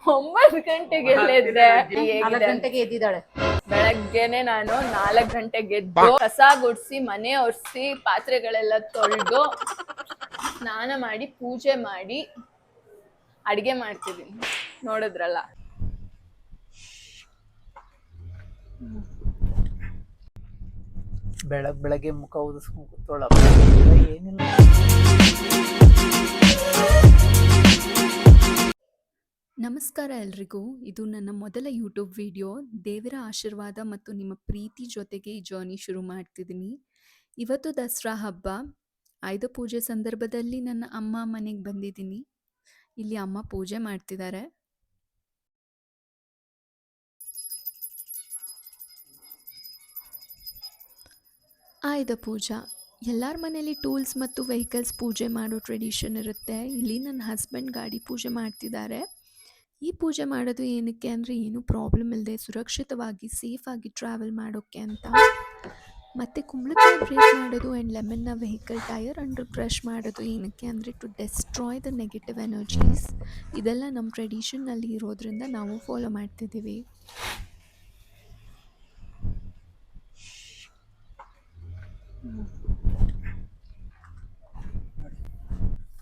9 ಗಂಟೆಗೆ ಎದ್ದೆ. 4 ಗಂಟೆಗೆ ಎದ್ದಿದ್ದಾಳೆ. ಬೆಳಗ್ಗೆನೆ ನಾನು 4 ಗಂಟೆಗೆ ಎದ್ದು ಕಸ ಗುಡ್ಸಿ ಮನೆ ಒರೆಸಿ ಪಾತ್ರೆಗಳೆಲ್ಲ ತೊಳೆದು ಸ್ನಾನ ಮಾಡಿ ಪೂಜೆ ಮಾಡಿ ಅಡಿಗೆ ಮಾಡ್ತಿದ್ದೀನಿ. ನೋಡಿದ್ರಲ್ಲ. ಬೆಳಗ್ಗೆ ಮುಖ ಊದಿಸ್ಕೊಂಡು ಕೂತ್ಕೊಳ್ಳ ಏನಿಲ್ಲ. ನಮಸ್ಕಾರ ಎಲ್ರಿಗೂ. ಇದು ನನ್ನ ಮೊದಲ ಯೂಟ್ಯೂಬ್ ವಿಡಿಯೋ. ದೇವರ ಆಶೀರ್ವಾದ ಮತ್ತು ನಿಮ್ಮ ಪ್ರೀತಿ ಜೊತೆಗೆ ಈ ಜರ್ನಿ ಶುರು ಮಾಡ್ತಿದ್ದೀನಿ. ಇವತ್ತು ದಸರಾ ಹಬ್ಬ. ಆಯುಧ ಪೂಜೆ ಸಂದರ್ಭದಲ್ಲಿ ನನ್ನ ಅಮ್ಮ ಮನೆಗೆ ಬಂದಿದ್ದೀನಿ. ಇಲ್ಲಿ ಅಮ್ಮ ಪೂಜೆ ಮಾಡ್ತಿದ್ದಾರೆ. ಆಯುಧ ಪೂಜಾ ಎಲ್ಲರ ಮನೇಲಿ ಟೂಲ್ಸ್ ಮತ್ತು ವೆಹಿಕಲ್ಸ್ ಪೂಜೆ ಮಾಡೋ ಟ್ರೆಡಿಷನ್ ಇರುತ್ತೆ. ಇಲ್ಲಿ ನನ್ನ ಹಸ್ಬೆಂಡ್ ಗಾಡಿ ಪೂಜೆ ಮಾಡ್ತಿದ್ದಾರೆ. ಈ ಪೂಜೆ ಮಾಡೋದು ಏನಕ್ಕೆ ಅಂದರೆ ಏನೂ ಪ್ರಾಬ್ಲಮ್ ಇಲ್ಲದೆ ಸುರಕ್ಷಿತವಾಗಿ ಸೇಫಾಗಿ ಟ್ರಾವೆಲ್ ಮಾಡೋಕ್ಕೆ ಅಂತ. ಮತ್ತು ಕುಂಬಳಕಾಯಿ ಬ್ರೇಕ್ ಮಾಡೋದು ಆ್ಯಂಡ್ ಲೆಮನ್ನ ವೆಹಿಕಲ್ ಟೈರ್ ಅಂಡರ್ ಬ್ರಷ್ ಮಾಡೋದು ಏನಕ್ಕೆ ಅಂದರೆ to destroy the negative energies. ಇದೆಲ್ಲ ನಮ್ಮ ಟ್ರೆಡಿಷನ್ನಲ್ಲಿ ಇರೋದ್ರಿಂದ ನಾವು ಫಾಲೋ ಮಾಡ್ತಿದ್ದೀವಿ.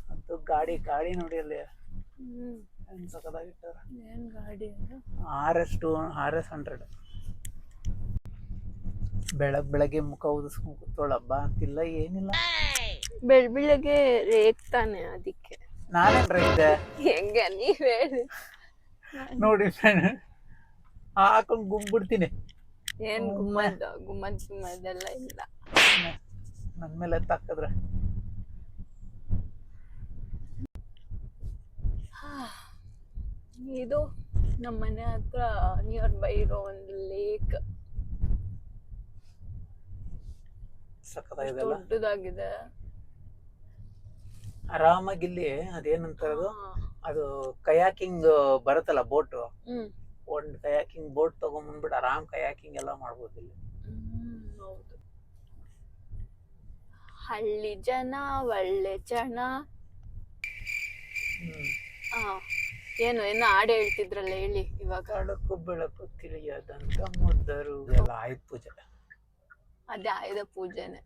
ಮತ್ತು ಗಾಡಿ ನೋಡಿ ಅಲ್ಲಿ ಸಕದಾಗಿಟ್ಟಾರ. ಏನ್ ಗಾಡಿ RS 100. ಬೆಳಗ್ಗೆ ಮುಖ ಊದಿಸ್ಕೊಂಡು ಕೂತ್ಕೊಳ್ಳಬ್ಬ ಅಂತಿಲ್ಲ ಏನಿಲ್ಲ. ಬೆಳಗ್ಗೆ ರೇಗ್ತಾನೆ ಅದಕ್ಕೆ ನಾನೇನ್ರ ಇದ್ದೆ ಹೆಂಗೆ ನೀವ್ ಹೇಳಿ ನೋಡಿ ಹಾಕೊಂಡು ಗುಂಬಿಡ್ತೀನಿ. ಏನ್ ಗುಮ್ಮದೆಲ್ಲ ಇಲ್ಲ. ನನ್ ಮೇಲೆ ತಕ್ಕದ್ರೆ ಇದು ನಮ್ಮ ಮನೆ ಹತ್ರ ನಿಯರ್ ಬೈ ಇರೋ ಒಂದು ಲೇಕ್. ಸಕ್ಕದಾಗಿದೆಲ್ಲ, ದೊಡ್ಡದಾಗಿದೆ. ಆರಾಮಾಗಿ ಇಲ್ಲಿ ಅದೇನಂತಾರದು, ಅದು ಕಯಾಕಿಂಗ್ ಬರುತ್ತಲ್ಲ ಬೋಟ್, ಒಂದ್ ಕಯಾಕಿಂಗ್ ಬೋಟ್ ತಗೊಂಡ್ಬಂದ್ಬಿಟ್ಟು ಆರಾಮ್ ಕಯಾಕಿಂಗ್ ಎಲ್ಲ ಮಾಡ್ಬೋದು ಇಲ್ಲಿ. ಹೌದು, ಹಳ್ಳಿ ಜನ ಒಳ್ಳೆ ಜನ. ಏನು ಹಾಡು ಹೇಳ್ತಿದ್ರಲ್ಲ, ಹೇಳಿ ಇವಾಗ. ಬೆಳಕು ಬೆಳಕು ತಿಳಿಯದಂತ ಮುದ್ದರು ಎಲ್ಲ ಆಯುಧ ಪೂಜೆ. ಅದೇ ಆಯುಧ ಪೂಜೆನೆ.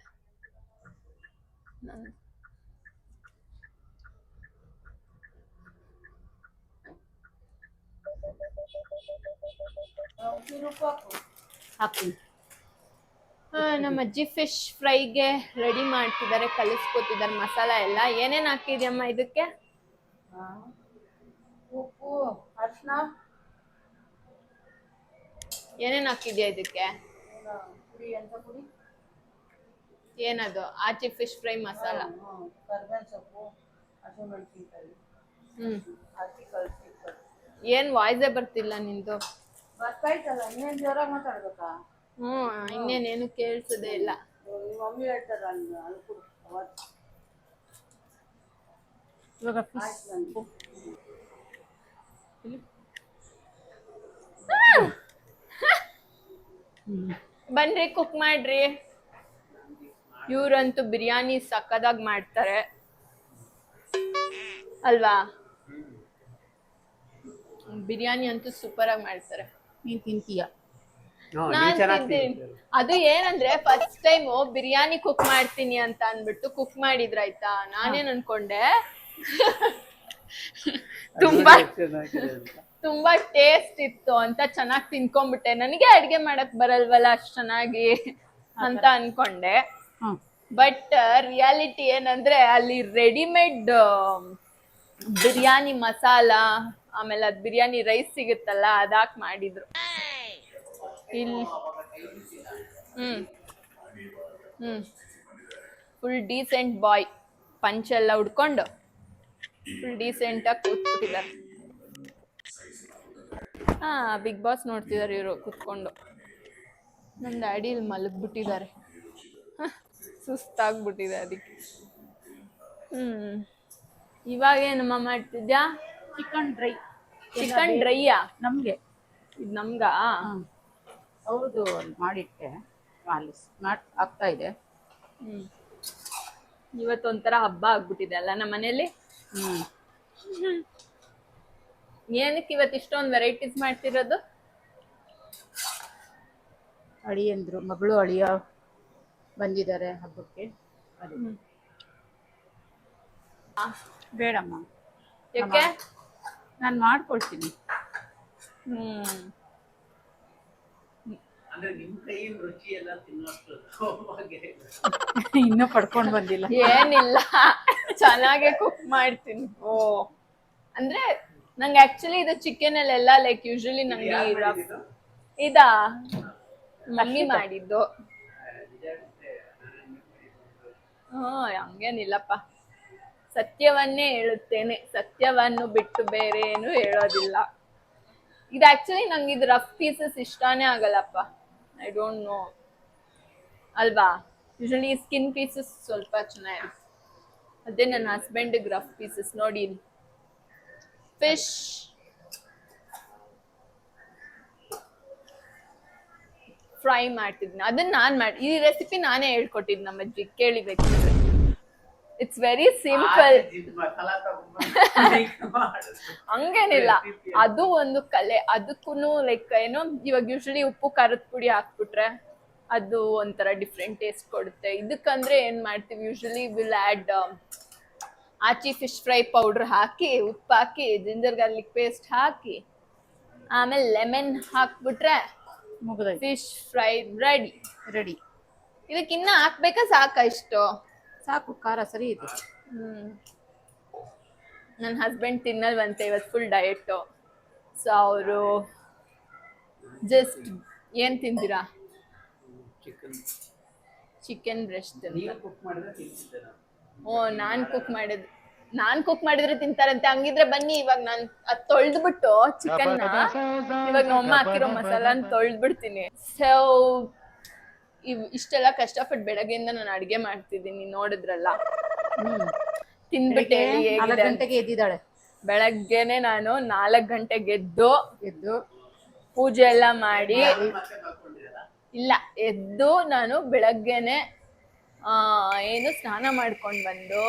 ನಮ್ಮ ಅಜ್ಜಿ ಫಿಶ್ ಫ್ರೈಗೆ ರೆಡಿ ಮಾಡ್ತಿದ್ದಾರೆ, ಕಲಿಸ್ಕೊತಿದ್ದಾರೆ ಮಸಾಲ ಎಲ್ಲ. ಏನೇನ್ ಹಾಕಿದ್ಯಮ್ಮ ಇದಕ್ಕೆ? ಉಪ್ಪು, ಅರಿಶಿನ. ಏನೇನ್ ಹಾಕಿದ್ಯಾ ಇದಕ್ಕೆ? ಪುಡಿ ಅಂತ ಪುಡಿ. ಏನದು? ಆಚೆ ಫಿಶ್ ಫ್ರೈ ಮಸಾಲ. ಕರ್ಬೇವಿನ ಸೊಪ್ಪು, ಹಸಿಮೆಣಸಿನಕಾಯಿ ಹಾಕಿ ಕಲಿಸಿ. ಏನ್ ವಾಯ್ಸೇ ಬರ್ತಿಲ್ಲ ನಿಂದು? ಬರ್ತಾಯ್ತಲ್ಲ, ಇನ್ನೇನ್ ಜೋರಾಗಿ ಮಾತಾಡ್ಬೇಕಾ? ಇನ್ನೇನೇನು ಕೇಳಿಸೋದೇ ಇಲ್ಲ. ನಿಮ್ಮ ಮಮ್ಮಿ ಹೇಳ್ತಾರ ಅಲ್ಲಿ ಕೊಡು. ಇವಾಗ ಬನ್ರಿ, ಕುಕ್ ಮಾಡ್ರಿ. ಇವ್ರಂತೂ ಬಿರಿಯಾನಿ ಸಕ್ಕದಾಗಿ ಮಾಡ್ತಾರೆ ಅಲ್ವಾ? ಬಿರಿಯಾನಿ ಅಂತೂ ಸೂಪರ್ ಆಗಿ ಮಾಡ್ತಾರೆ. ನೀನ್ ತಿಂತೀಯ? ನಾನ್ ತಿಂತೀನಿ. ಅದು ಏನಂದ್ರೆ ಫಸ್ಟ್ ಟೈಮ್ ಬಿರಿಯಾನಿ ಕುಕ್ ಮಾಡ್ತೀನಿ ಅಂತ ಅನ್ಬಿಟ್ಟು ಕುಕ್ ಮಾಡಿದ್ರಾಯ್ತಾ. ನಾನೇನ್ ಅನ್ಕೊಂಡೆ ತುಂಬಾ ಟೇಸ್ಟ್ ಇತ್ತು ಅಂತ ಚೆನ್ನಾಗಿ ತಿನ್ಕೊಂಡ್ಬಿಟ್ಟೆ. ನನಗೆ ಅಡ್ಗೆ ಮಾಡಕ್ ಬರಲ್ವಲ್ಲ ಅಷ್ಟ್ ಚೆನ್ನಾಗಿ ಅಂತ ಅನ್ಕೊಂಡೆ. ಬಟ್ ರಿಯಾಲಿಟಿ ಏನಂದ್ರೆ ಅಲ್ಲಿ ರೆಡಿಮೇಡ್ ಬಿರಿಯಾನಿ ಮಸಾಲ, ಆಮೇಲೆ ಅದ್ ಬಿರಿಯಾನಿ ರೈಸ್ ಸಿಗುತ್ತಲ್ಲ, ಅದಾಕ್ ಮಾಡಿದ್ರು ಇಲ್ಲಿ. ಫುಲ್ ಡೀಸೆಂಟ್ ಬಾಯ್, ಪಂಚೆಲ್ಲ ಉಡ್ಕೊಂಡು ಫುಲ್ ಡೀಸೆಂಟ್ ಆಗಿ ಕೂತ್ಬಿಟ್ಟಿದ್ದಾರೆ. ಬಿಗ್ ಬಾಸ್ ನೋಡ್ತಿದ್ದಾರೆ ಇವರು ಕೂತ್ಕೊಂಡು. ನಮ್ಮ ಡ್ಯಾಡಿ ಇಲ್ಲಿ ಮಲಗ್ಬಿಟ್ಟಿದ್ದಾರೆ, ಸುಸ್ತಾಗ್ಬಿಟ್ಟಿದೆ ಅದಕ್ಕೆ. ಇವಾಗ ಏನಮ್ಮ ಮಾಡ್ತಿದ್ಯಾ? Chicken dry. ಚಿಕನ್ ಡ್ರೈಯಾ? ನಮ್ಗೆ ಇದು ನಮ್ಗಾ? ಹೌದು, ಮಾಡಿಟ್ಟೆ. ಆಗ್ತಾ ಇದೆ. ಇವತ್ತೊಂಥರ ಹಬ್ಬ ಆಗ್ಬಿಟ್ಟಿದೆ ಅಲ್ಲ ನಮ್ಮ ಮನೇಲಿ. ಏನಕ್ಕೆ ಇವತ್ತು ಇಷ್ಟೊಂದು ವೆರೈಟೀಸ್ ಮಾಡ್ತಿರೋದು? ಅಳಿಯಂದ್ರು ಮಗಳು ಅಳಿಯ ಬಂದಿದ್ದಾರೆ ಹಬ್ಬಕ್ಕೆ. ಅದು ಬೇಡಮ್ಮ, ಯಾಕೆ? ನಾನು ಮಾಡ್ಕೊಳ್ತೀನಿ. ಹ್ಮ್ ಅಂದ್ರೆ ನಿಮ್ ಕೈಯಿಂದ ರುಚಿ ಎಲ್ಲ ತಿನ್ನೋಷ್ಟು ಇನ್ನೂ ಪಡ್ಕೊಂಡು ಬಂದಿಲ್ಲ. ಏನಿಲ್ಲ, ಚೆನ್ನಾಗೆ ಕುಕ್ ಮಾಡ್ತೀನಿ. ಓ ಅಂದ್ರೆ ನಂಗೆ ಆಕ್ಚುಲಿ ಇದು ಚಿಕನ್ ಅಲ್ಲೆಲ್ಲ ಲೈಕ್ ಯೂಶಲಿ ನಂಗೆ ಇದಾ ಮಮ್ಮಿ ಮಾಡಿದ್ದು. ಹಂಗೇನಿಲ್ಲಪ್ಪ, ಸತ್ಯವನ್ನೇ ಹೇಳುತ್ತೇನೆ, ಸತ್ಯವನ್ನು ಬಿಟ್ಟು ಬೇರೆ ಏನು ಹೇಳೋದಿಲ್ಲ. ಇದು ಆಕ್ಚುಲಿ ನಂಗೆ ಇದು ರಫ್ ಪೀಸಸ್ ಇಷ್ಟಾನೇ ಆಗಲ್ಲಪ್ಪ. ಐ ಡೋಂಟ್ ನೋ ಅಲ್ವಾ, ಯೂಶಲಿ ಸ್ಕಿನ್ ಪೀಸಸ್ ಸ್ವಲ್ಪ ಚೆನ್ನಾಗಿರುತ್ತೆ. ಅದೇ ನನ್ನ ಹಸ್ಬೆಂಡಿಗೆ ರಫ್ ಪೀಸಸ್. ನೋಡಿ ಫಿಶ್ ಫ್ರೈ ಮಾಡ್ತಿದ್ನ, ಅದನ್ನ ಈ ರೆಸಿಪಿ ನಾನೇ ಹೇಳ್ಕೊಟ್ಟಿದ್ ನಮ್ಮ ಅಜ್ಜಿ, ಕೇಳಿಬೇಕಿದ್ರೆ. It's very simple. ಹಂಗೇನಿಲ್ಲ, ಅದು ಒಂದು ಕಲೆ. ಅದಕ್ಕೂನು ಲೈಕ್ ಏನೋ ಇವಾಗ ಯೂಶಲಿ ಉಪ್ಪು ಖಾರದ ಪುಡಿ ಹಾಕ್ಬಿಟ್ರೆ ಅದು ಒಂಥರ ಡಿಫ್ರೆಂಟ್ ಟೇಸ್ಟ್ ಕೊಡುತ್ತೆ. ಇದಕ್ಕಂದ್ರೆ ಏನ್ ಮಾಡ್ತೀವಿ, usually will add Aachi fish fry powder ಹಾಕಿ, ಉಪ್ಪು ಹಾಕಿ, ಜಿಂಜರ್ ಗಾರ್ಲಿಕ್ ಪೇಸ್ಟ್ ಹಾಕಿ, ಆಮೇಲೆ ಲೆಮನ್ ಹಾಕ್ಬಿಟ್ರೆ ಮುಗಿದೋಯ್ತು, ಫಿಶ್ ಫ್ರೈ ರೆಡಿ. ರೆಡಿ. ಇದಕ್ಕಿನ್ನ ಹಾಕ್ಬೇಕಾ ಸಾಕ ಇಷ್ಟು? ಸಾಕು, ಖಾರ ಸರಿ ಇದೆ. ನನ್ನ ಹಸ್ಬೆಂಡ್ ತಿನ್ನಲ್ವಂತೆ, ಇವತ್ತು ಫುಲ್ ಡಯಟು. ಸೊ ಅವರು ಜಸ್ಟ್ ಏನ್ ತಿಂತೀರಾ? Chicken breast. ಓ, ನಾನ್ ಕುಕ್ ಮಾಡಿದ್ರೆ ತಿಂತಾರಂತೆ. ಹಂಗಿದ್ರೆ ಬನ್ನಿ, ಇವಾಗ ನಾನು ಅದ್ ತೊಳ್ದ್ಬಿಟ್ಟು ಚಿಕನ್ನ ಇವಾಗ ನಮ್ಮಮ್ಮ ಹಾಕಿರೋ ಮಸಾಲಾನ ತೊಳ್ದ್ಬಿಡ್ತೀನಿ. ಸೊ ಇಷ್ಟೆಲ್ಲ ಕಷ್ಟಪಟ್ಟು ಬೆಳಗ್ಗೆಯಿಂದ ನಾನು ಅಡ್ಗೆ ಮಾಡ್ತಿದ್ದೀನಿ, ನೋಡಿದ್ರಲ್ಲ. ತಿಂದ್ಬಿಟ್ಟು ಹೇಳಿ ಹೇಗಿದೆ. 4 ಗಂಟೆಗೆ ಎದ್ದಿದ್ದಾಳೆ. ಬೆಳಗ್ಗೆನೆ ನಾನು 4 ಗಂಟೆಗೆ ಎದ್ದು ಪೂಜೆ ಎಲ್ಲ ಮಾಡಿ, ಇಲ್ಲ ಎದ್ದು ನಾನು ಬೆಳಗ್ಗೆನೆ ಏನು ಸ್ನಾನ ಮಾಡ್ಕೊಂಡು ಬಂದು,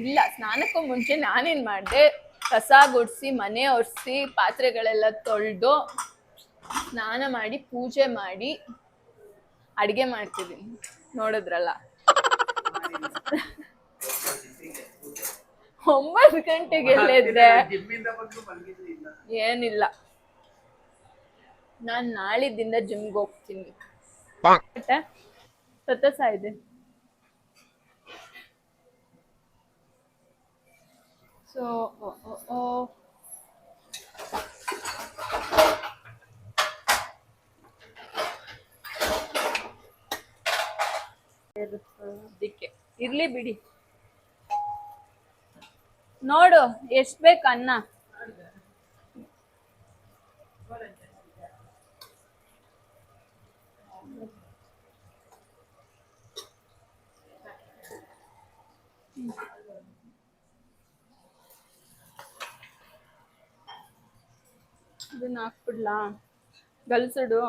ಇಲ್ಲ ಸ್ನಾನಕ್ಕೂ ಮುಂಚೆ ನಾನೇನ್ ಮಾಡಿದೆ, ಕಸ ಗುಡಿಸಿ, ಮನೆ ಒರೆಸಿ, ಪಾತ್ರೆಗಳೆಲ್ಲ ತೊಳೆದು, ಸ್ನಾನ ಮಾಡಿ, ಪೂಜೆ ಮಾಡಿ ಅಡಿಗೆ ಮಾಡ್ತಿದ್ದೀನಿ, ನೋಡಿದ್ರಲ್ಲ. 9 ಗಂಟೆಗೆ ಎಲ್ಲಿದ್ದೆ? ಏನಿಲ್ಲ, ನಾನ್ ನಾಳಿದ್ದಿಂದ ಜಿಮ್ಗೆ ಹೋಗ್ತೀನಿ. ಸತಸ ಇದೆ. ಸೊ ಅದಕ್ಕೆ ಇರ್ಲಿ ಬಿಡಿ. ನೋಡು ಎಷ್ಟ್ ಬೇಕು ಅನ್ನ. ಇದನ್ನ ಹಾಕ್ಬಿಡ್ಲಾ? ಗಲ್ಸಿಡು.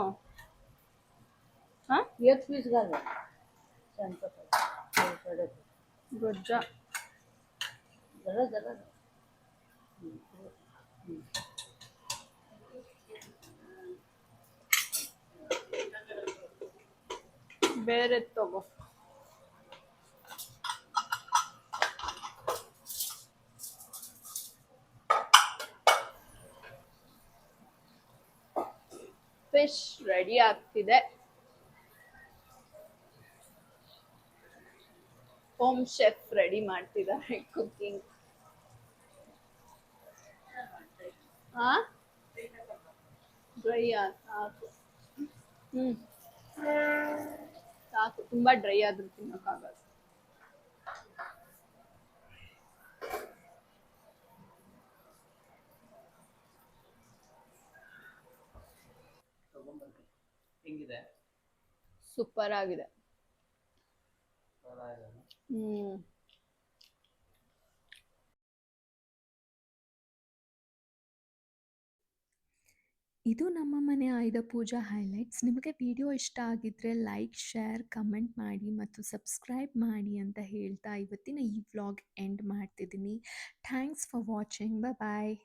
ಗೊಜ್ಜ ಬೇರೆ ತಗೋ. ಫಿಶ್ ರೆಡಿ ಆಗ್ತಿದೆ. ಹೋಮ್ ಶೆಫ್ ರೆಡಿ ಮಾಡ್ತಿದ್ದಾರೆ ಕುಕಿಂಗ್. ಡ್ರೈ ಸಾಕು. ಸಾಕು, ತುಂಬಾ ಡ್ರೈ ಆದ್ರೂ ತಿನ್ನಕ್ಕಾಗಲ್ಲ. ಸೂಪರ್ ಆಗಿದೆ. ಇದು ನಮ್ಮ ಮನೆ ಆಯುಧ ಪೂಜಾ ಹೈಲೈಟ್ಸ್. ನಿಮಗೆ ವಿಡಿಯೋ ಇಷ್ಟ ಆಗಿದ್ದರೆ ಲೈಕ್, ಶೇರ್, ಕಮೆಂಟ್ ಮಾಡಿ ಮತ್ತು ಸಬ್ಸ್ಕ್ರೈಬ್ ಮಾಡಿ ಅಂತ ಹೇಳ್ತಾ ಇವತ್ತಿನ ಈ ವ್ಲಾಗ್ ಎಂಡ್ ಮಾಡ್ತಿದ್ದೀನಿ. Thanks for watching. ಬಾಯ್.